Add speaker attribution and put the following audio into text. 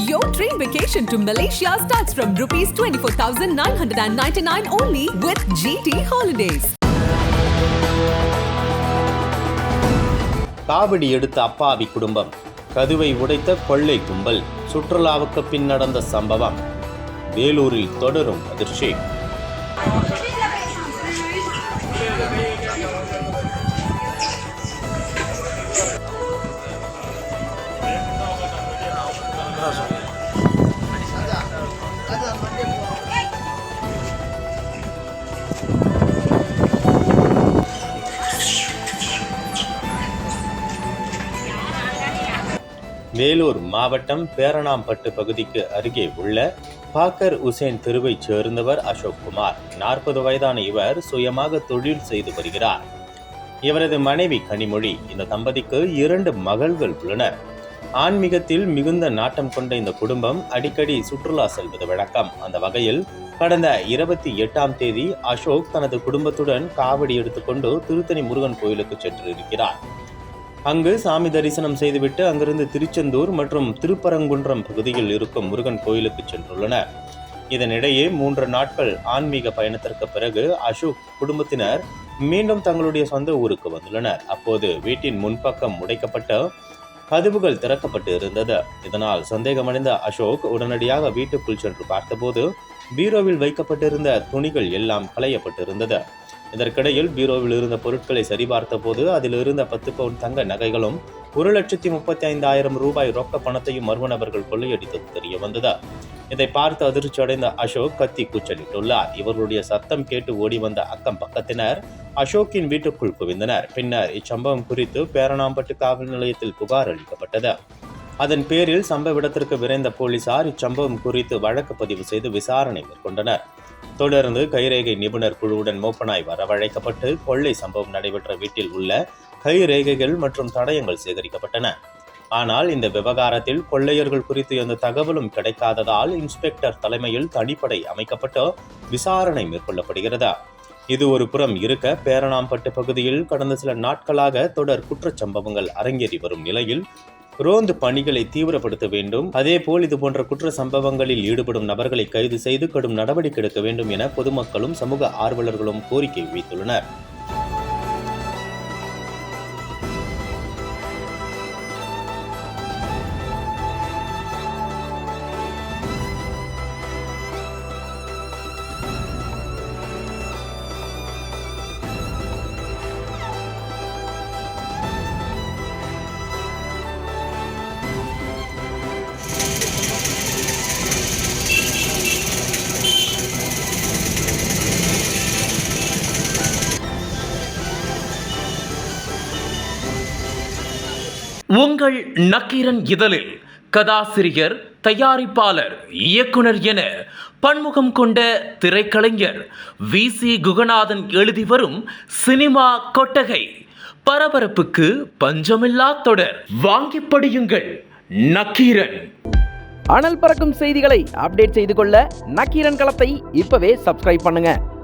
Speaker 1: Your dream vacation to Malaysia starts from rupees 24,999 only with GT Holidays.
Speaker 2: காவடி எடுத்த அப்பாவி குடும்பம், கதவை உடைத்த கொள்ளை கும்பல், சுற்றுலாவுக்கு பின் நடந்த சம்பவம். வேலூரில் தொடரும் அதிர்ச்சி. வேலூர் மாவட்டம் பேரணாம்பட்டு பகுதிக்கு அருகே உள்ள பாக்கர் உசேன் தெருவைச் சேர்ந்தவர் அசோக் குமார். 40 வயதான இவர் சுயமாக தொழில் செய்து வருகிறார். இவரது மனைவி கனிமொழி. இந்த தம்பதிக்கு 2 மகள்கள் உள்ளனர். ஆன்மீகத்தில் மிகுந்த நாட்டம் கொண்ட இந்த குடும்பம் அடிக்கடி சுற்றுலா செல்வது வழக்கம். அந்த வகையில் கடந்த 28ஆம் தேதி அசோக் தனது குடும்பத்துடன் காவடி எடுத்துக்கொண்டு திருத்தணி முருகன் கோயிலுக்கு சென்றிருக்கிறார். அங்கு சாமி தரிசனம் செய்துவிட்டு அங்கிருந்து திருச்செந்தூர் மற்றும் திருப்பரங்குன்றம் பகுதியில் இருக்கும் முருகன் கோயிலுக்கு சென்றுள்ளனர். இதனிடையே 3 நாட்கள் ஆன்மீக பயணத்திற்கு பிறகு அசோக் குடும்பத்தினர் மீண்டும் தங்களுடைய சொந்த ஊருக்கு வந்துள்ளனர். அப்போது வீட்டின் முன்பக்கம் உடைக்கப்பட்ட கதவுகள் திறக்கப்பட்டு இருந்தது. இதனால் சந்தேகமடைந்த அசோக் உடனடியாக வீட்டுக்குள் சென்று பார்த்தபோது பீரோவில் வைக்கப்பட்டிருந்த துணிகள் எல்லாம் களையப்பட்டிருந்தது. இதற்கிடையில் பீரோவில் இருந்த பொருட்களை சரிபார்த்த போது அதில் இருந்த 10 பவுன் தங்க நகைகளும் 1,35,000 ரூபாய் ரொக்க பணத்தையும் மர்ம நபர்கள் கொள்ளையடித்தது தெரிய வந்தது. இதை பார்த்து அதிர்ச்சி அடைந்த அசோக் கத்தி கூச்சலிட்டுள்ளார். இவர்களுடைய சத்தம் கேட்டு ஓடி வந்த அக்கம் பக்கத்தினர் அசோக்கின் வீட்டுக்குள் குவிந்தனர். பின்னர் இச்சம்பவம் குறித்து பேரணாம்பட்டு காவல் நிலையத்தில் புகார் அளிக்கப்பட்டது. அதன் பேரில் சம்பவ இடத்திற்கு விரைந்த போலீசார் இச்சம்பவம் குறித்து வழக்கு பதிவு செய்து விசாரணை மேற்கொண்டனர். தொடர்ந்து கைரேகை நிபுணர் குழுவுடன் மோப்பனாய் வரவழைக்கப்பட்டு கொள்ளை சம்பவம் நடைபெற்ற வீட்டில் உள்ள கைரேகைகள் மற்றும் தடயங்கள் சேகரிக்கப்பட்டன. ஆனால் இந்த விவகாரத்தில் கொள்ளையர்கள் குறித்து எந்த தகவலும் கிடைக்காததால் இன்ஸ்பெக்டர் தலைமையில் தனிப்படை அமைக்கப்பட்டு விசாரணை மேற்கொள்ளப்படுகிறது. இது ஒரு புறம் இருக்க, பேரணாம்பட்டு பகுதியில் கடந்த சில நாட்களாக தொடர் குற்றச்சம்பவங்கள் அரங்கேறி வரும் நிலையில் ரோந்து பணிகளை தீவிரப்படுத்த வேண்டும். அதேபோல் இதுபோன்ற குற்ற சம்பவங்களில் ஈடுபடும் நபர்களை கைது செய்து கடும் நடவடிக்கை எடுக்க வேண்டும் என பொதுமக்களும் சமூக ஆர்வலர்களும் கோரிக்கை வைத்துள்ளனர்.
Speaker 3: உங்கள் நக்கீரன் இதழில் கதாசிரியர், தயாரிப்பாளர், இயக்குனர் என பன்முகம் கொண்ட திரைக்கலைஞர் VC குகநாதன் எழுதி வரும் சினிமா கொட்டகை. பரபரப்புக்கு பஞ்சமில்லா தொடர். வாங்கி படியுங்கள் நக்கீரன்.
Speaker 4: அனல் பறக்கும் செய்திகளை அப்டேட் செய்து கொள்ள நக்கீரன் களத்தை இப்பவே சப்ஸ்கிரைப் பண்ணுங்க.